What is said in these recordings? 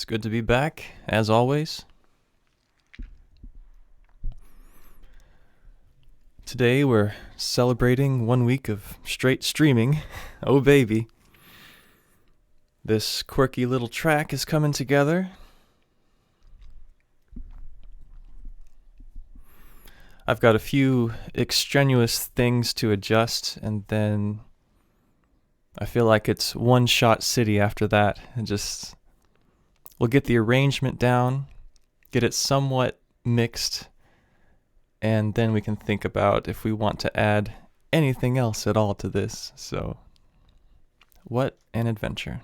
good to be back, as always. Today we're celebrating 1 week of straight streaming. Oh baby. This quirky little track is coming together. I've got a few extraneous things to adjust, and then I feel like it's one-shot city after that. And just we'll get the arrangement down, get it somewhat mixed, and then we can think about if we want to add anything else at all to this. So, what an adventure.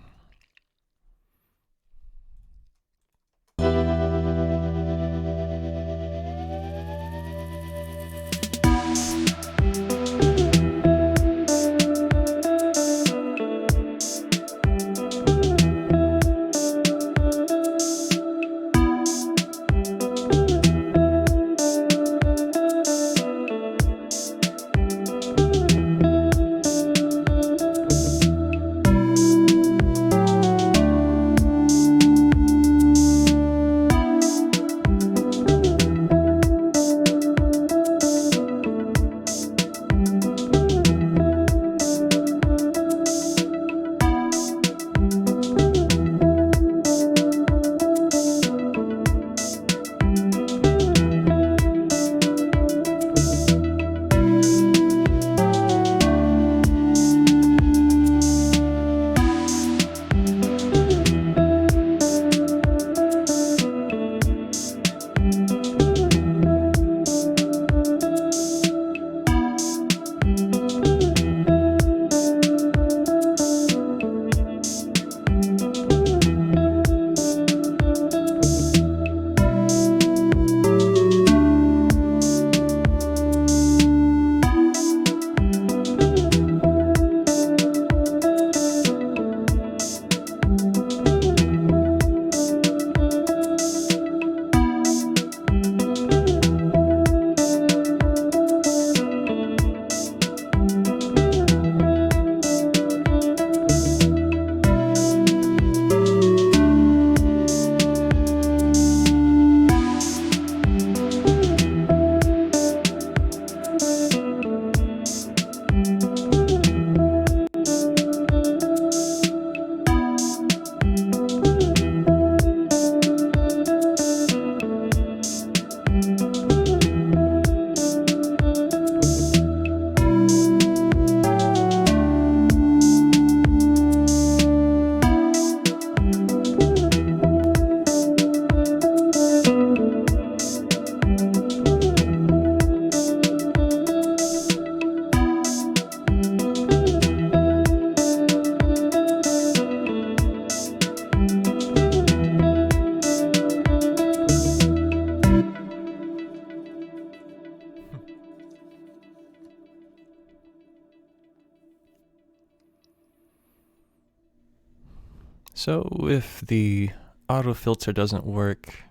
So if the auto filter doesn't work,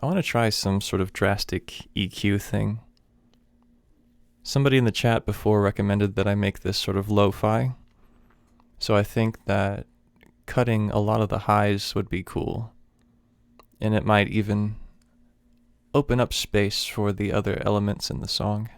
I want to try some sort of drastic EQ thing. Somebody in the chat before recommended that I make this sort of lo-fi, so I think that cutting a lot of the highs would be cool, and it might even open up space for the other elements in the song.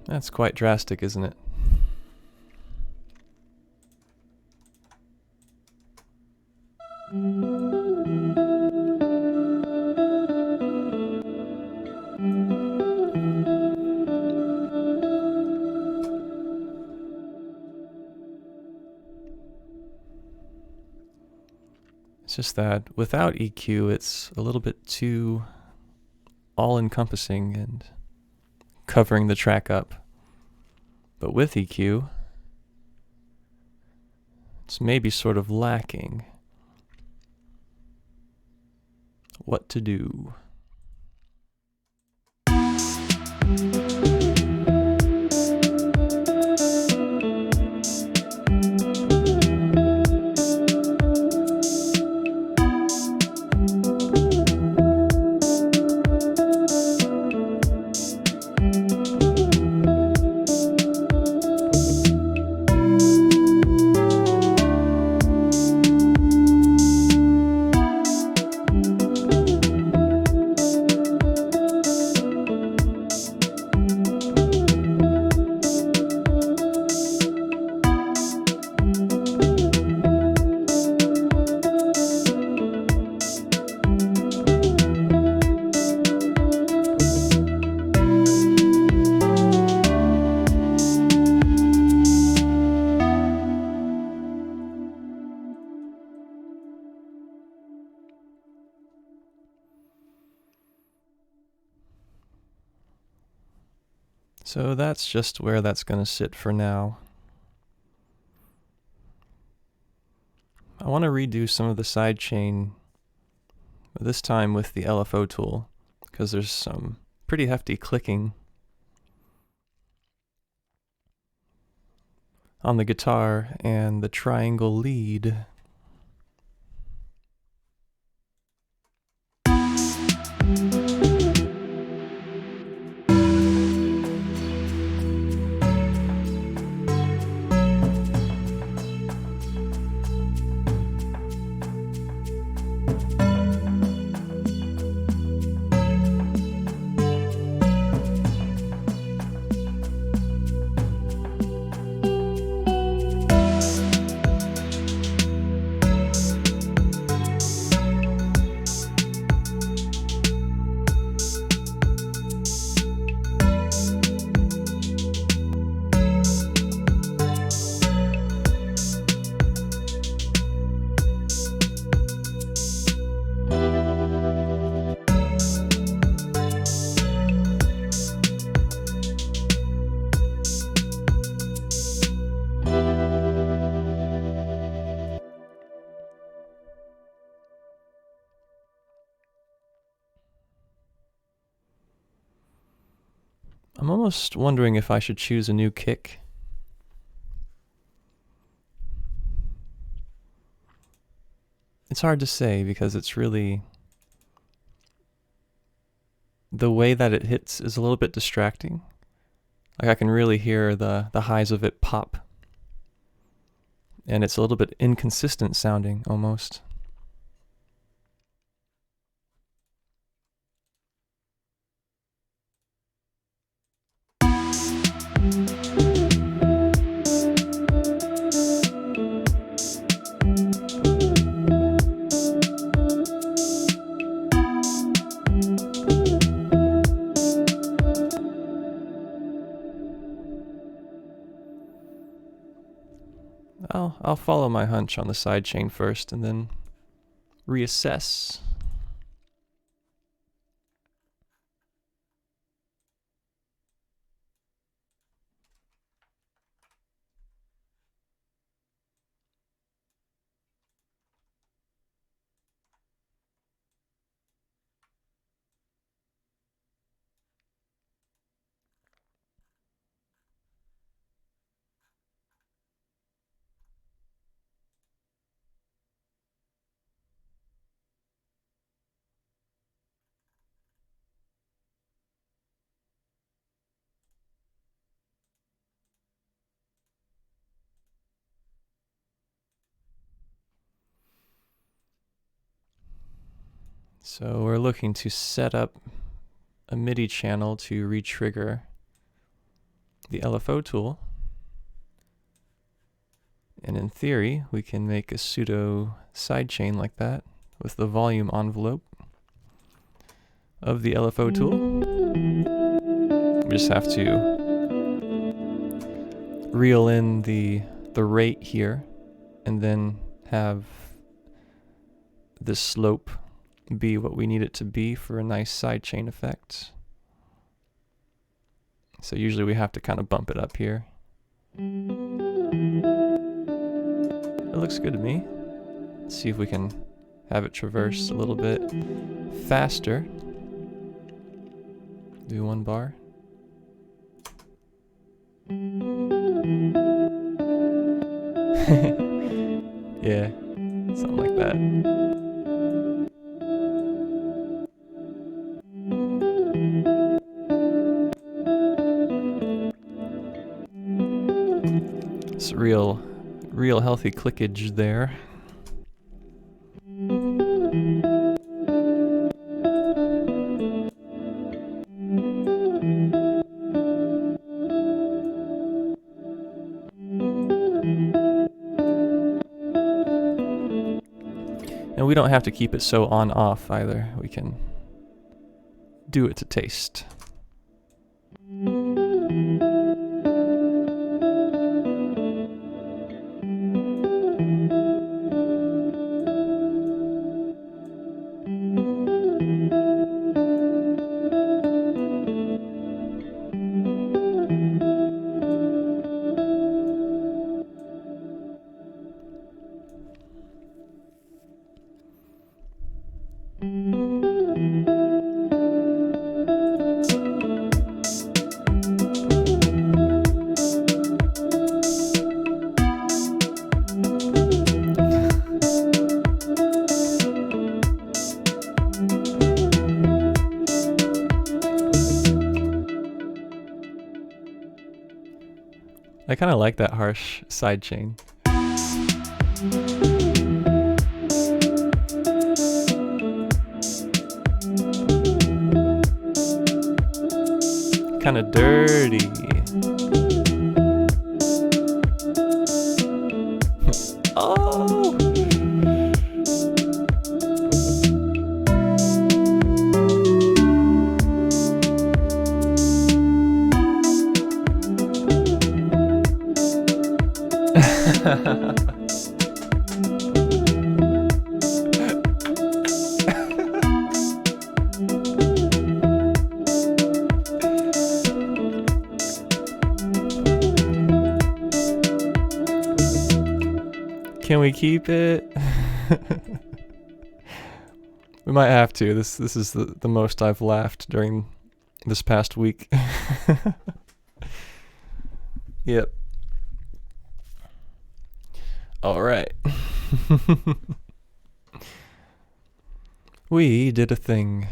That's quite drastic, isn't it? It's just that without EQ, it's a little bit too all-encompassing and covering the track up. But with EQ, it's maybe sort of lacking. What to do? So that's just where that's going to sit for now. I want to redo some of the sidechain, this time with the LFO tool, because there's some pretty hefty clicking on the guitar and the triangle lead. I'm almost wondering if I should choose a new kick. It's hard to say because it's really... the way that it hits is a little bit distracting. Like I can really hear the highs of it pop. And it's a little bit inconsistent sounding almost. I'll follow my hunch on the sidechain first and then reassess. So we're looking to set up a MIDI channel to re-trigger the LFO tool. And in theory, we can make a pseudo sidechain like that with the volume envelope of the LFO tool. We just have to reel in the rate here and then have the slope be what we need it to be for a nice sidechain effect. So usually we have to kind of bump it up here. It looks good to me. Let's see if we can have it traverse a little bit faster. Do 1 bar. Yeah, something like that. It's real healthy clickage there. And we don't have to keep it so on-off either. We can do it to taste. I kind of like that harsh sidechain. Kind of dirty. Oh! Can we keep it? We might have to. This is the most I've laughed during this past week. Yep. All right. We did a thing.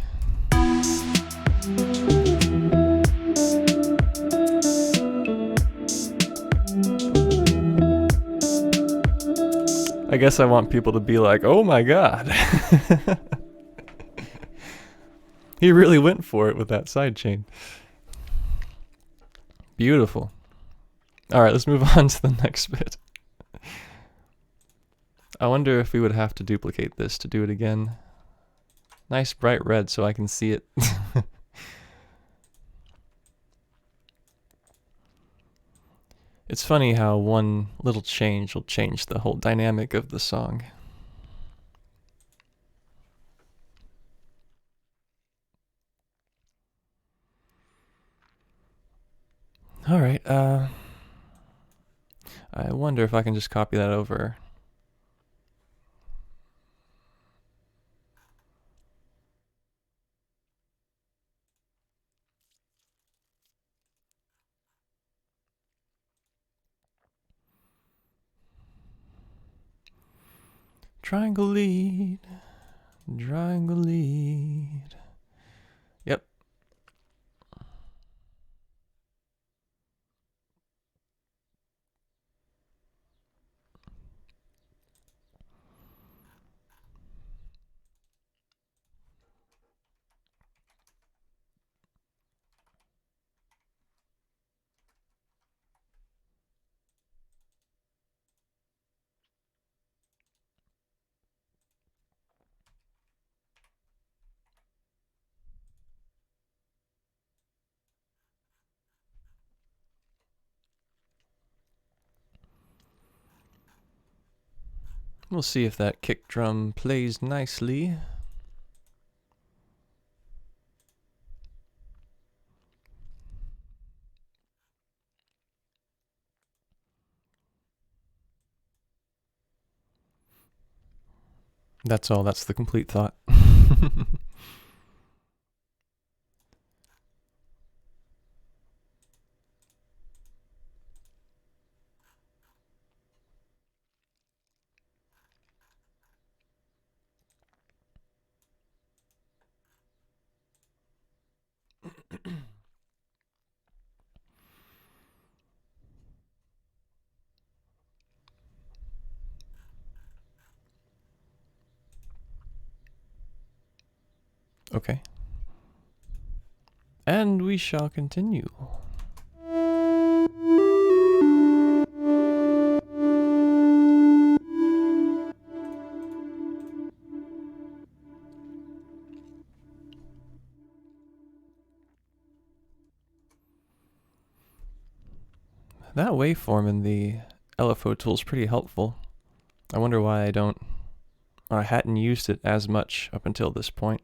I guess I want people to be like, oh my god. He really went for it with that sidechain. Beautiful. Alright, let's move on to the next bit. I wonder if we would have to duplicate this to do it again. Nice bright red so I can see it. It's funny how one little change will change the whole dynamic of the song. Alright, I wonder if I can just copy that over. Triangle lead, triangle lead. Yep. We'll see if that kick drum plays nicely. That's all, that's the complete thought. Okay. And we shall continue. That waveform in the LFO tool is pretty helpful. I wonder why I hadn't used it as much up until this point.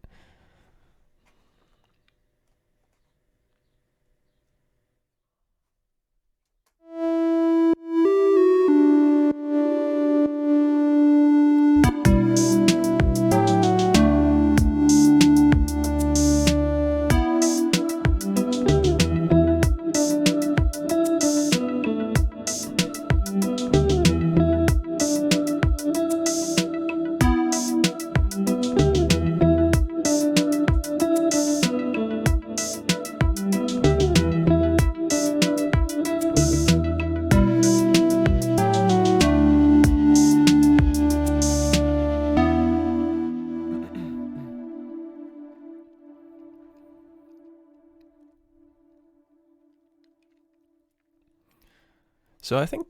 So I think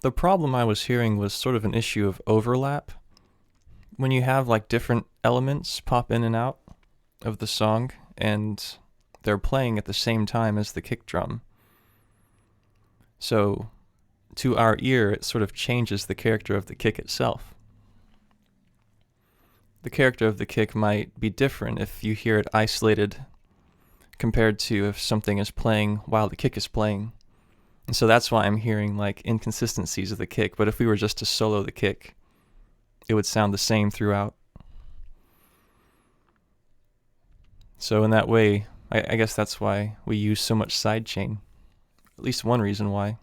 the problem I was hearing was sort of an issue of overlap. When you have like different elements pop in and out of the song and they're playing at the same time as the kick drum. So to our ear, it sort of changes the character of the kick itself. The character of the kick might be different if you hear it isolated compared to if something is playing while the kick is playing. And so that's why I'm hearing like inconsistencies of the kick, but if we were just to solo the kick, it would sound the same throughout. So in that way, I guess that's why we use so much sidechain. At least one reason why.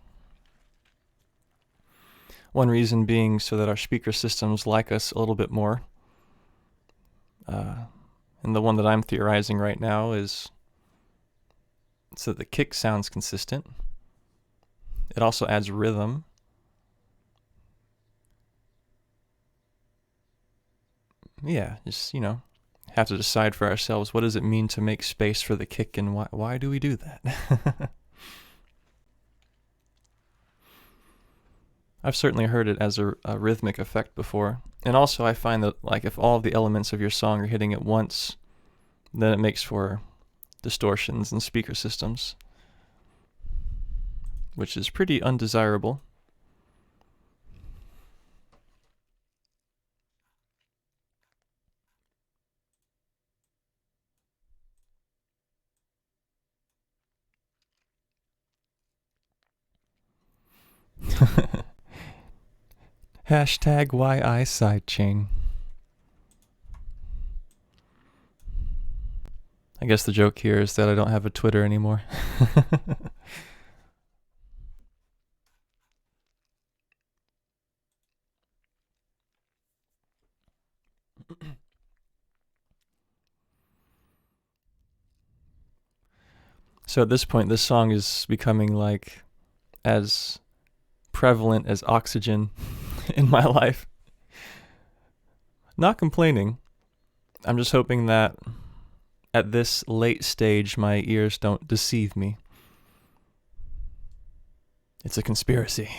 One reason being so that our speaker systems like us a little bit more. And the one that I'm theorizing right now is so that the kick sounds consistent. It also adds rhythm. Yeah, just, have to decide for ourselves, what does it mean to make space for the kick and why do we do that? I've certainly heard it as a rhythmic effect before. And also I find that like if all of the elements of your song are hitting at once, then it makes for distortions in speaker systems, which is pretty undesirable. Hashtag YI sidechain. I guess the joke here is that I don't have a Twitter anymore. So at this point, this song is becoming like as prevalent as oxygen in my life. Not complaining. I'm just hoping that at this late stage, my ears don't deceive me. It's a conspiracy.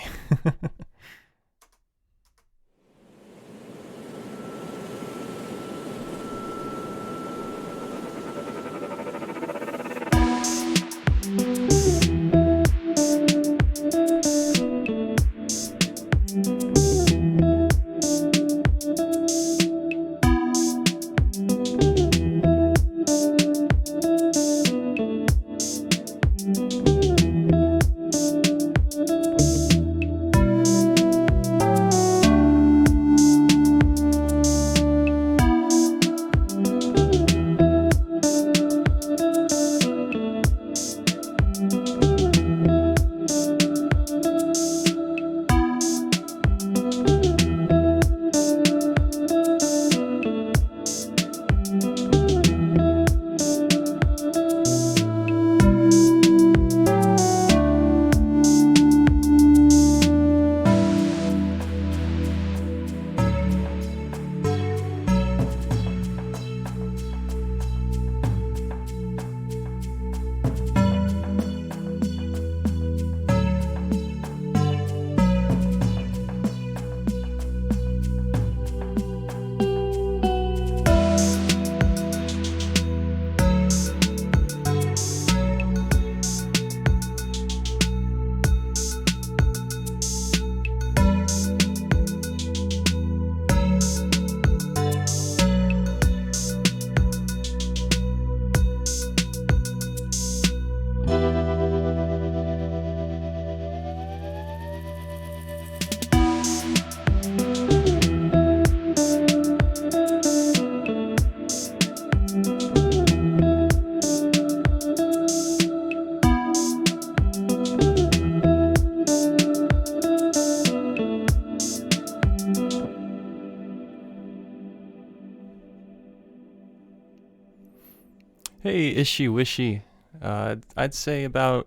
Hey, Ishy Wishy. I'd say about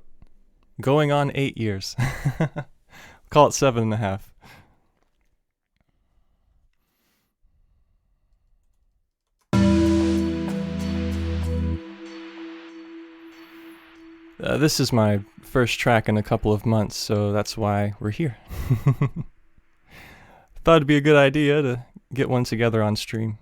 going on 8 years. Call it 7.5. This is my first track in a couple of months, so that's why we're here. Thought it'd be a good idea to get one together on stream.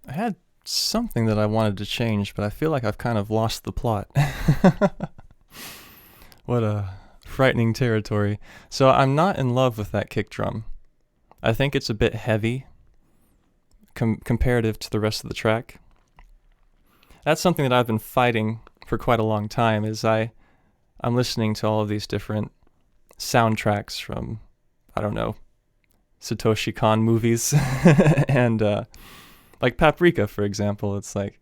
I had something that I wanted to change, but I feel like I've kind of lost the plot. What a frightening territory. So I'm not in love with that kick drum. I think it's a bit heavy comparative to the rest of the track. That's something that I've been fighting for quite a long time, is I'm listening to all of these different soundtracks from, I don't know, Satoshi Kon movies and like Paprika, for example. It's like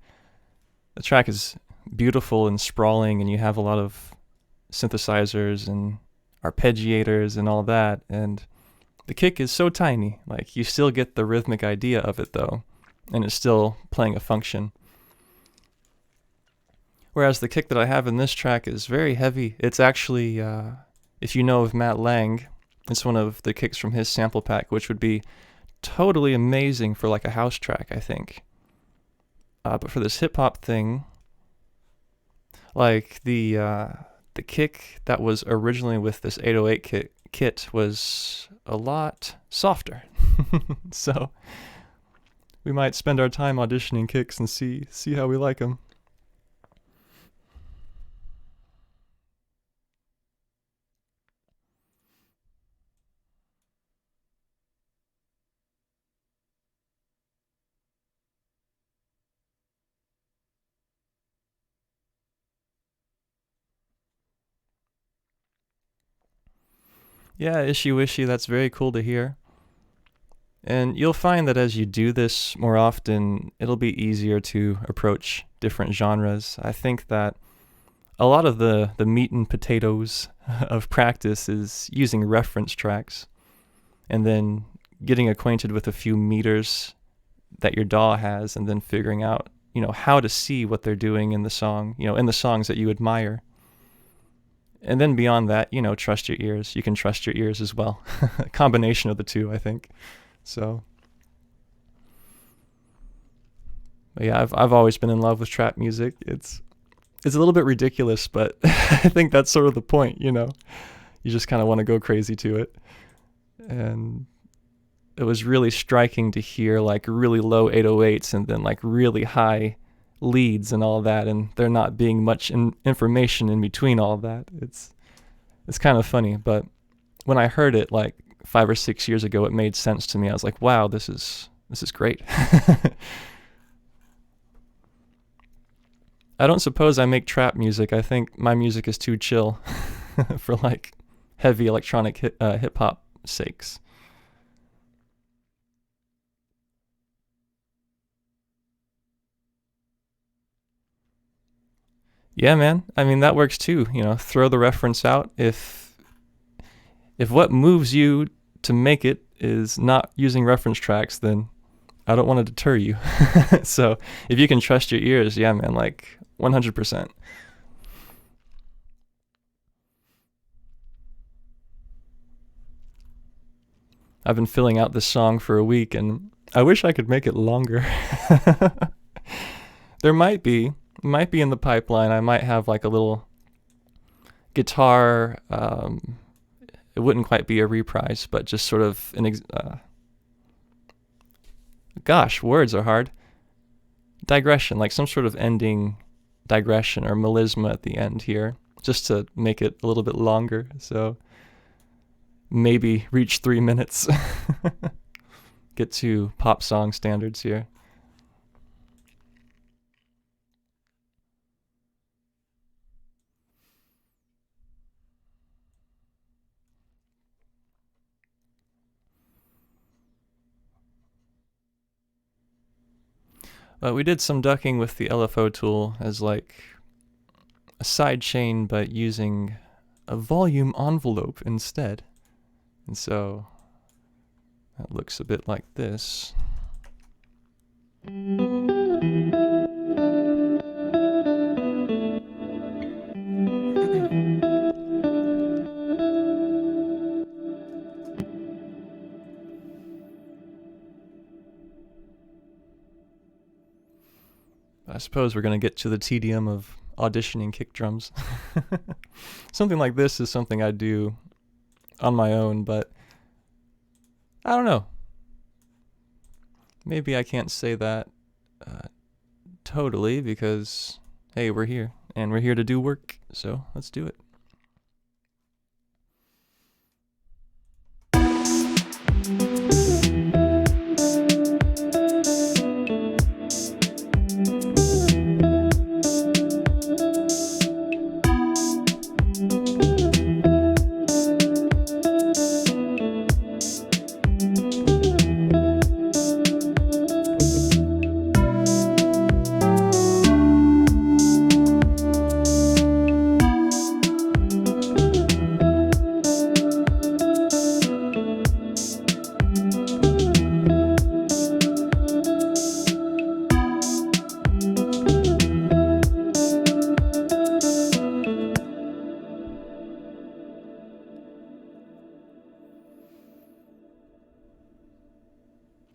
the track is beautiful and sprawling, and you have a lot of synthesizers and arpeggiators and all that, and the kick is so tiny. Like, you still get the rhythmic idea of it though, and it's still playing a function. Whereas the kick that I have in this track is very heavy. It's actually, if you know of Matt Lang, it's one of the kicks from his sample pack, which would be totally amazing for like a house track, I think. But for this hip hop thing, like the kick that was originally with this 808 kit was a lot softer. So we might spend our time auditioning kicks and see how we like them. Yeah, Ishy Wishy, that's very cool to hear. And you'll find that as you do this more often, it'll be easier to approach different genres. I think that a lot of the meat and potatoes of practice is using reference tracks and then getting acquainted with a few meters that your DAW has, and then figuring out, how to see what they're doing in the song, in the songs that you admire. And then beyond that, trust your ears. You can trust your ears as well. A combination of the two, I think. So, but yeah, I've always been in love with trap music. It's a little bit ridiculous, but I think that's sort of the point, You just kind of want to go crazy to it. And it was really striking to hear like really low 808s and then like really high leads and all that, and there not being much information in between all of that. It's kind of funny, but when I heard it like 5 or 6 years ago, it made sense to me. I was like, wow, this is great. I don't suppose I make trap music. I think my music is too chill for like heavy electronic hip hop sakes. Yeah, man. I mean, that works too. You know, throw the reference out. If what moves you to make it is not using reference tracks, then I don't want to deter you. So if you can trust your ears, yeah, man, like 100%. I've been filling out this song for a week, and I wish I could make it longer. There might be in the pipeline. I might have like a little guitar. It wouldn't quite be a reprise, but just sort of an gosh, words are hard. Digression, like some sort of ending digression or melisma at the end here, just to make it a little bit longer. So maybe reach 3 minutes. Get to pop song standards here. We did some ducking with the LFO tool as like a side chain, but using a volume envelope instead. And so that looks a bit like this. I suppose we're going to get to the tedium of auditioning kick drums. Something like this is something I do on my own, but I don't know. Maybe I can't say that totally because, hey, we're here, and we're here to do work, so let's do it.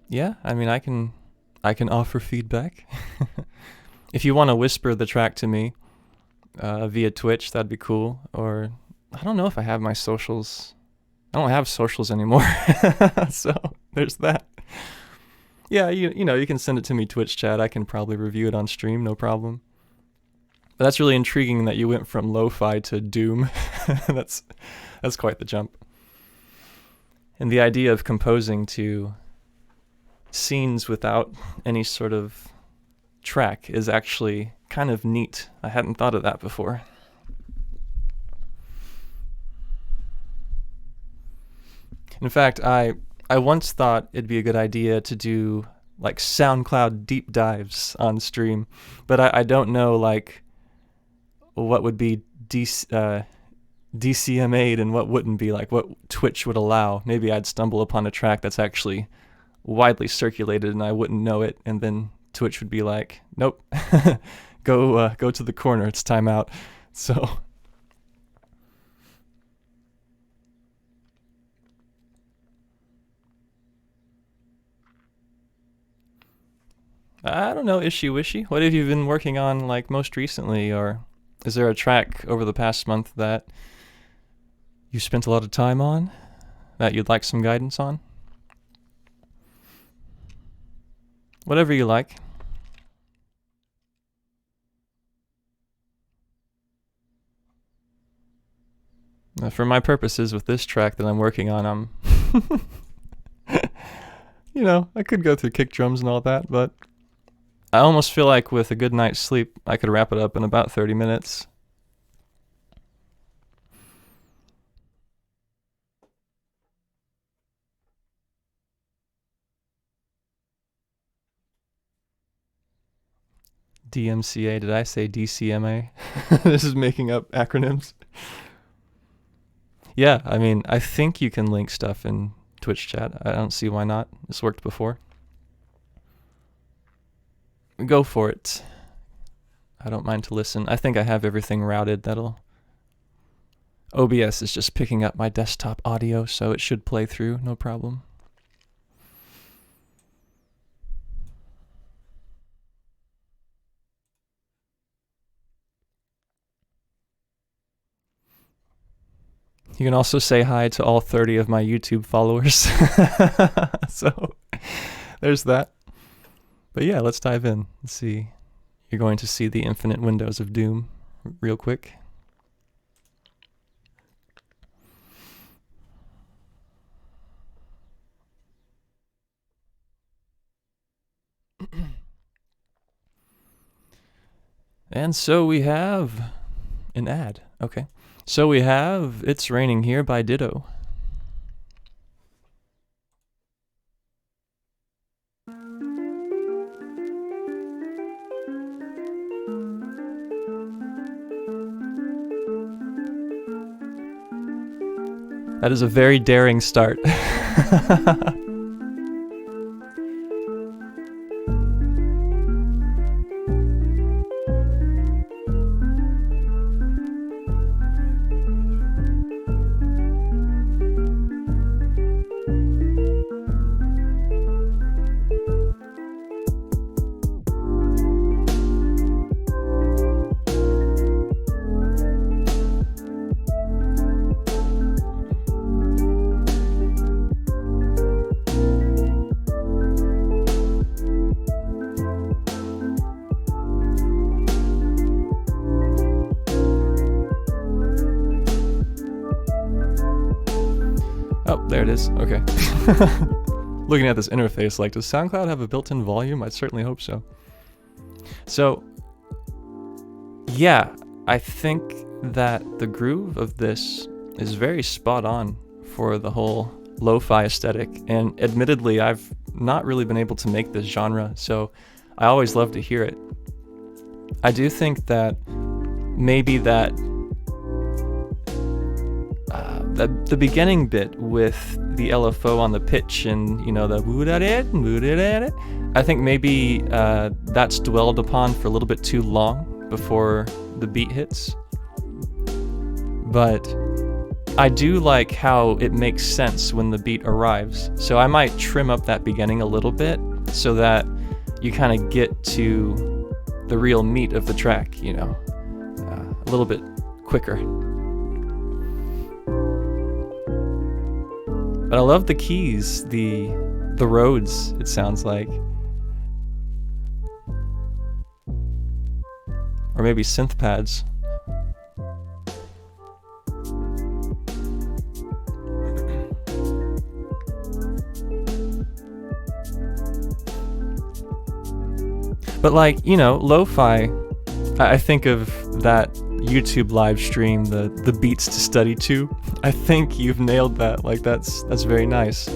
Yeah, I mean, I can offer feedback. If you want to whisper the track to me via Twitch, that'd be cool. Or I don't know if I have my socials. I don't have socials anymore, so there's that. Yeah, you know, you can send it to me Twitch chat. I can probably review it on stream, no problem. But that's really intriguing that you went from lo-fi to doom. That's quite the jump. And the idea of composing to scenes without any sort of track is actually kind of neat. I hadn't thought of that before. In fact, I once thought it'd be a good idea to do like SoundCloud deep dives on stream, but I don't know like what would be DCMA'd and what wouldn't be, like what Twitch would allow. Maybe I'd stumble upon a track that's actually widely circulated and I wouldn't know it, and then Twitch would be like, nope, go to the corner, it's time out. So I don't know, Ishy Wishy. What have you been working on like most recently, or is there a track over the past month that you spent a lot of time on that you'd like some guidance on? Whatever you like. For my purposes with this track that I'm working on, You know, I could go through kick drums and all that, but I almost feel like with a good night's sleep, I could wrap it up in about 30 minutes. DMCA, did I say DCMA? This is making up acronyms. Yeah, I mean, I think you can link stuff in Twitch chat. I don't see why not. This worked before. Go for it. I don't mind to listen. I think I have everything routed. OBS is just picking up my desktop audio, so it should play through, no problem. You can also say hi to all 30 of my YouTube followers. So there's that. But yeah, let's dive in. Let's see. You're going to see the infinite windows of doom real quick. And so we have an ad. Okay. So we have It's Raining Here by Ditto. That is a very daring start. Oh, there it is. Okay. Looking at this interface, like, does SoundCloud have a built-in volume? I certainly hope so. So, yeah, I think that the groove of this is very spot on for the whole lo-fi aesthetic. And admittedly, I've not really been able to make this genre, so I always love to hear it. I do think that maybe that the beginning bit with the LFO on the pitch and, you know, the woo-da-da-da, I think maybe that's dwelled upon for a little bit too long before the beat hits. But I do like how it makes sense when the beat arrives. So I might trim up that beginning a little bit so that you kind of get to the real meat of the track, you know, a little bit quicker. But I love the keys, the Rhodes, it sounds like. Or maybe synth pads. But like, you know, lo-fi, I think of that YouTube live stream, the beats to study to. I think you've nailed that. Like, that's very nice,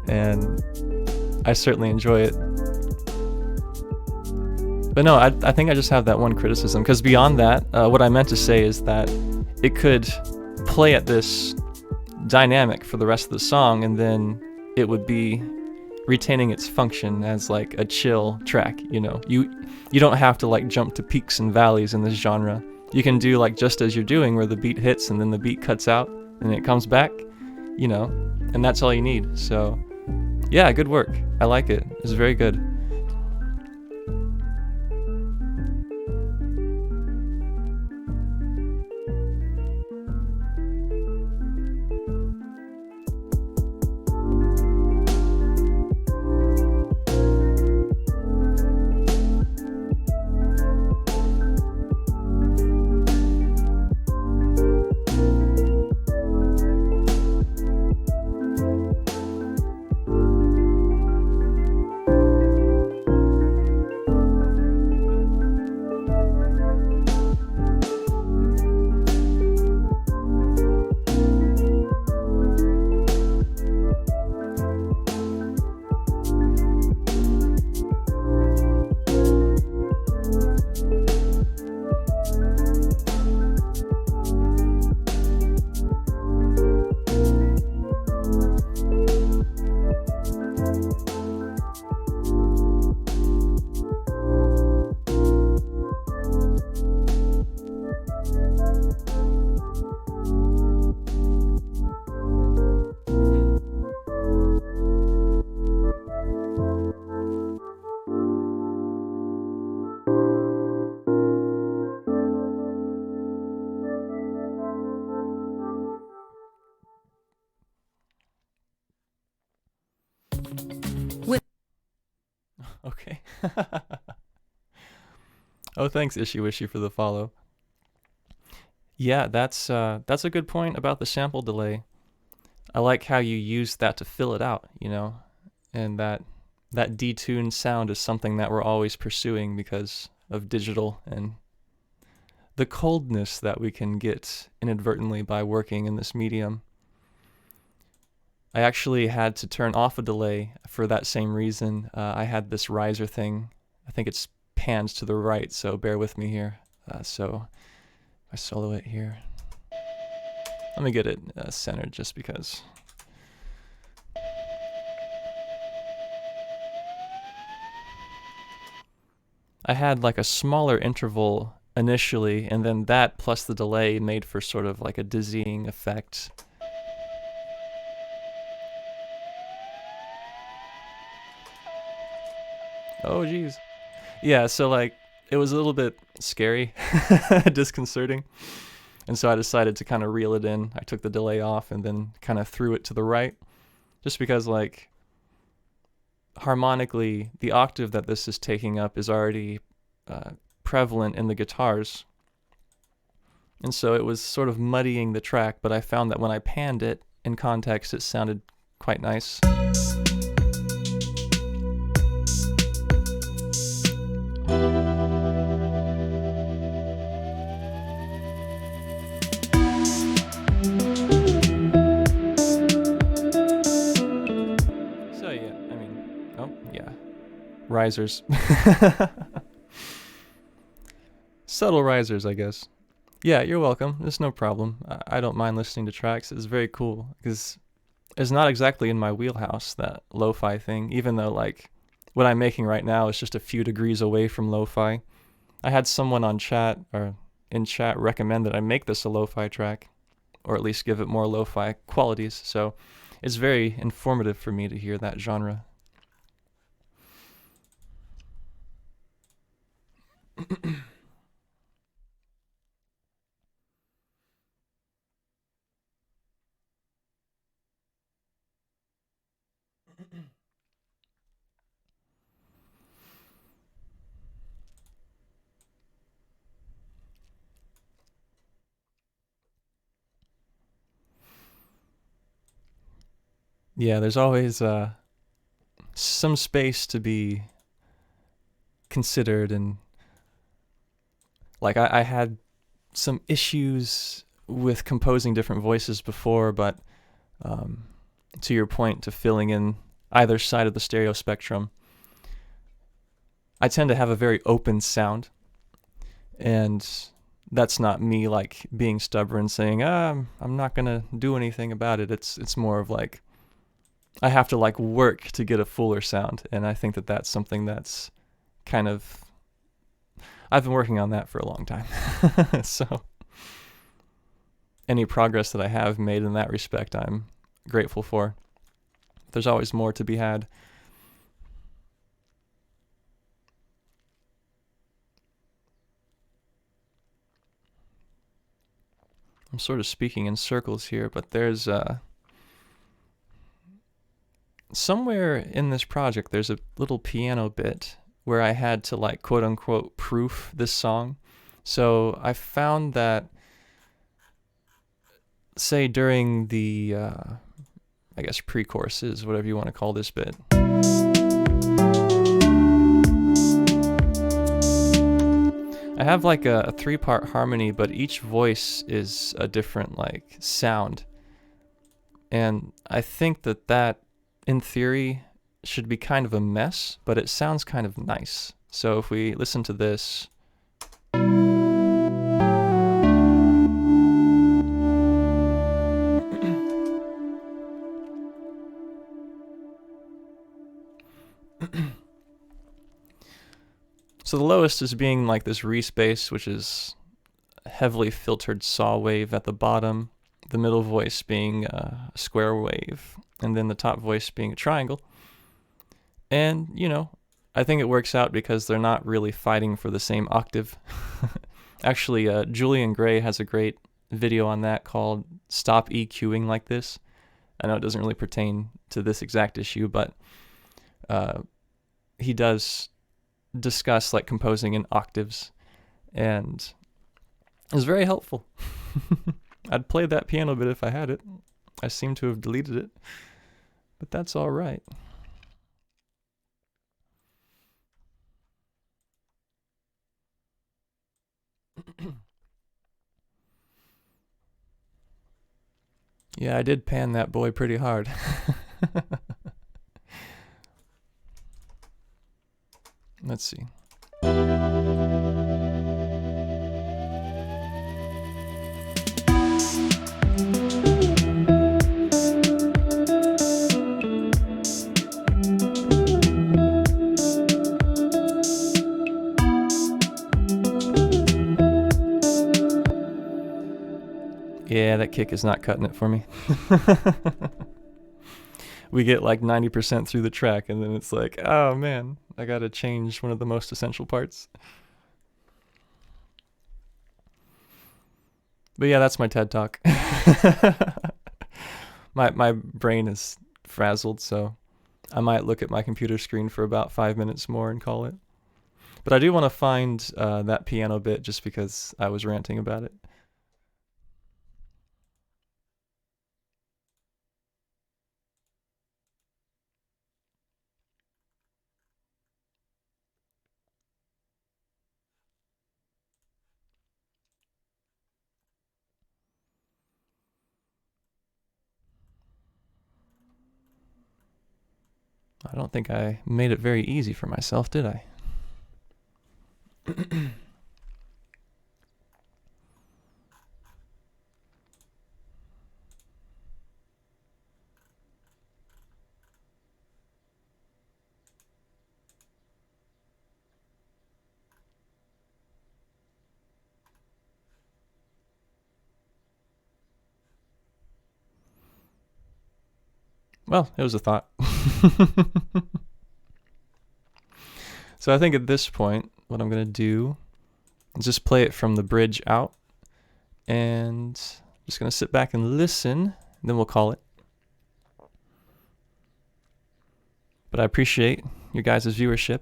and I certainly enjoy it. But no, I think I just have that one criticism, because beyond that, what I meant to say is that it could play at this dynamic for the rest of the song, and then it would be retaining its function as like a chill track. You know, you don't have to like jump to peaks and valleys in this genre. You can do like just as you're doing, where the beat hits and then the beat cuts out and it comes back, you know, and that's all you need. So yeah, good work. I like it. It's very good. Okay. Oh, thanks, Issue for the follow. Yeah, that's a good point about the sample delay. I like how you use that to fill it out, you know, and that detuned sound is something that we're always pursuing because of digital and the coldness that we can get inadvertently by working in this medium. I actually had to turn off a delay for that same reason. I had this riser thing. I think it's pans to the right, so bear with me here. So I solo it here. Let me get it centered just because. I had like a smaller interval initially, and then that plus the delay made for sort of like a dizzying effect. Oh geez. Yeah, so like it was a little bit scary, disconcerting. And so I decided to kind of reel it in. I took the delay off and then kind of threw it to the right, just because like harmonically, the octave that this is taking up is already prevalent in the guitars. And so it was sort of muddying the track, but I found that when I panned it in context, it sounded quite nice. So yeah, I mean, oh yeah, risers. Subtle risers, I guess. Yeah, you're welcome. There's no problem. I don't mind listening to tracks. It's very cool because it's not exactly in my wheelhouse, that lo-fi thing, even though like what I'm making right now is just a few degrees away from lo-fi. I had someone on chat or in chat recommend that I make this a lo-fi track, or at least give it more lo-fi qualities. So it's very informative for me to hear that genre. Yeah, there's always some space to be considered, and like I had some issues with composing different voices before, but to your point, to filling in either side of the stereo spectrum, I tend to have a very open sound, and that's not me like being stubborn saying, I'm not gonna do anything about it. It's more of like I have to like work to get a fuller sound, and I think that that's something that's kind of, I've been working on that for a long time. So any progress that I have made in that respect, I'm grateful for. There's always more to be had. I'm sort of speaking in circles here, but there's somewhere in this project there's a little piano bit where I had to like quote unquote proof this song. So I found that, say during the I guess pre-choruses, whatever you want to call this bit, I have like a 3-part harmony, but each voice is a different like sound. And I think that in theory should be kind of a mess, but it sounds kind of nice. So if we listen to this, so the lowest is being like this re-space, which is a heavily filtered saw wave at the bottom, the middle voice being a square wave, and then the top voice being a triangle. And, you know, I think it works out because they're not really fighting for the same octave. Actually, Julian Gray has a great video on that called Stop EQing Like This. I know it doesn't really pertain to this exact issue, but he does discuss like composing in octaves, and it was very helpful. I'd play that piano bit if I had it. I seem to have deleted it, but that's all right. Yeah, I did pan that boy pretty hard. Let's see. Yeah, that kick is not cutting it for me. We get like 90% through the track, and then it's like, oh man, I gotta change one of the most essential parts. But yeah, that's my TED Talk. My brain is frazzled, so I might look at my computer screen for about 5 minutes more and call it. But I do want to find that piano bit just because I was ranting about it. I don't think I made it very easy for myself, did I? Well, it was a thought. So I think at this point, what I'm going to do is just play it from the bridge out, and just going to sit back and listen, and then we'll call it. But I appreciate your guys' viewership.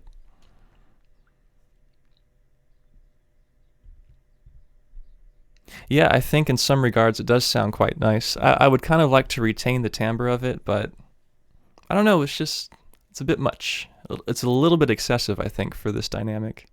Yeah, I think in some regards it does sound quite nice. I would kind of like to retain the timbre of it, but I don't know, it's a bit much. It's a little bit excessive, I think, for this dynamic.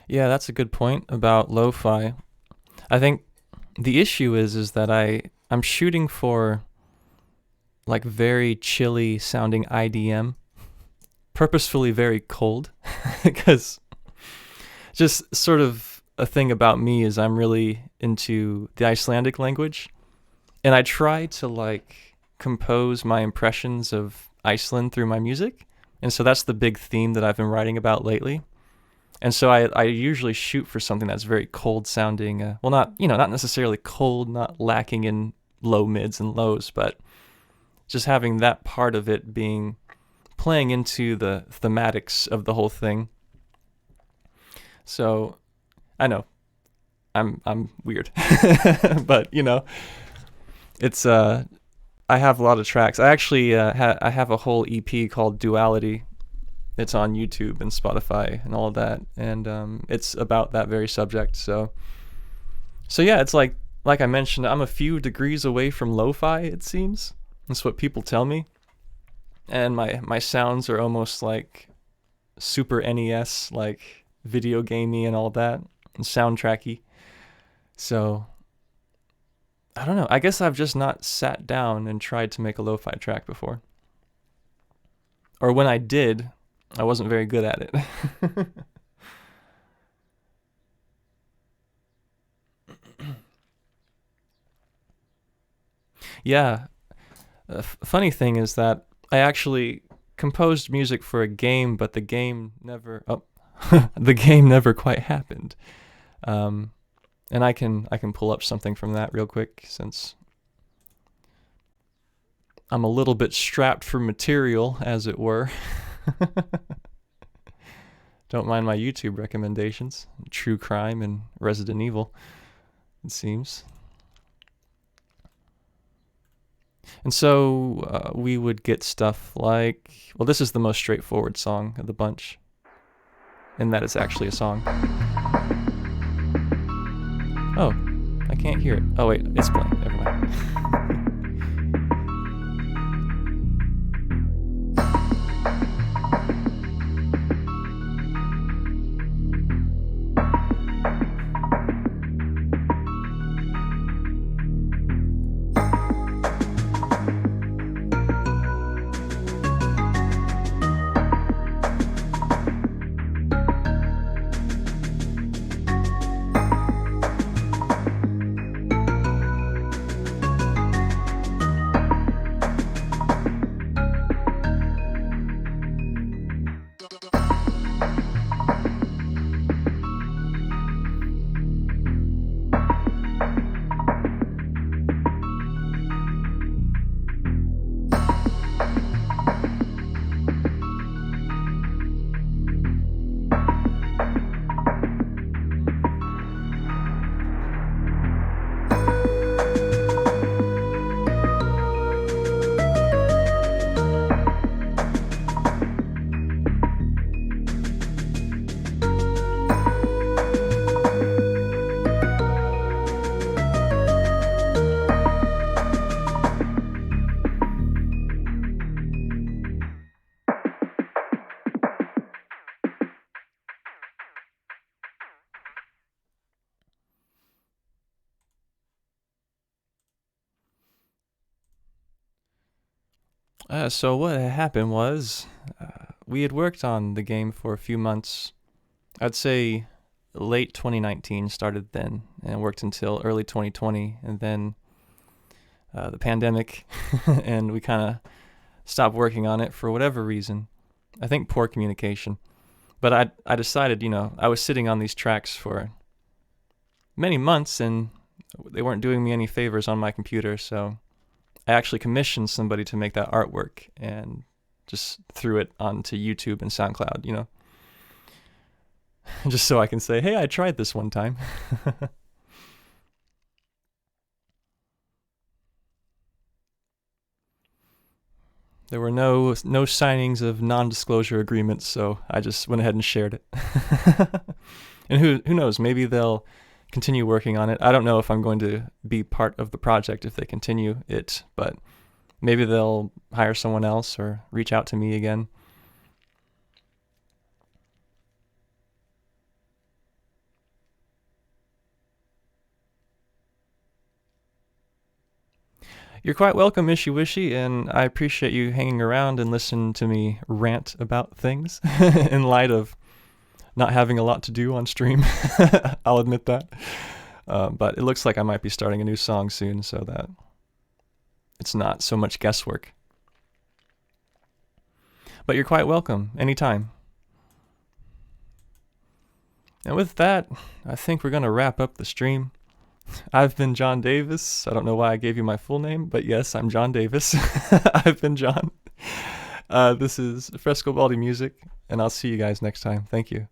Yeah, that's a good point about lo-fi. I think the issue is that I'm shooting for like very chilly sounding IDM, purposefully very cold, because just sort of a thing about me is I'm really into the Icelandic language, and I try to like compose my impressions of Iceland through my music. And so that's the big theme that I've been writing about lately. And so I usually shoot for something that's very cold sounding. Well, not necessarily cold, not lacking in low mids and lows, but just having that part of it being playing into the thematics of the whole thing. So I know I'm weird, but it's I have a lot of tracks. I actually I have a whole EP called Duality. It's on YouTube and Spotify and all of that, and it's about that very subject. So yeah, it's like I mentioned, I'm a few degrees away from lo-fi, it seems. That's what people tell me. And my sounds are almost like Super NES, like video gamey and all that, and soundtracky. So I don't know. I guess I've just not sat down and tried to make a lo-fi track before. Or when I did, I wasn't very good at it. Yeah. Funny thing is that I actually composed music for a game, but the game never the game never quite happened. And I can pull up something from that real quick, since I'm a little bit strapped for material, as it were. Don't mind my YouTube recommendations. True crime and Resident Evil, it seems. And so we would get stuff like, well, this is the most straightforward song of the bunch, in that it's actually a song. Oh, I can't hear it. Oh wait, it's playing. Never mind. So what had happened was, we had worked on the game for a few months. I'd say late 2019 started then, and worked until early 2020, and then the pandemic, and we kind of stopped working on it for whatever reason. I think poor communication. But I decided, I was sitting on these tracks for many months, and they weren't doing me any favors on my computer, so I actually commissioned somebody to make that artwork and just threw it onto YouTube and SoundCloud, just so I can say, hey, I tried this one time. There were no signings of non-disclosure agreements, so I just went ahead and shared it. And who knows, maybe they'll continue working on it. I don't know if I'm going to be part of the project if they continue it, but maybe they'll hire someone else or reach out to me again. You're quite welcome, Ishy Wishy, and I appreciate you hanging around and listening to me rant about things in light of not having a lot to do on stream. I'll admit that. But it looks like I might be starting a new song soon, so that it's not so much guesswork. But you're quite welcome anytime. And with that, I think we're going to wrap up the stream. I've been John Davis. I don't know why I gave you my full name, but yes, I'm John Davis. I've been John. This is Fresco Baldi Music, and I'll see you guys next time. Thank you.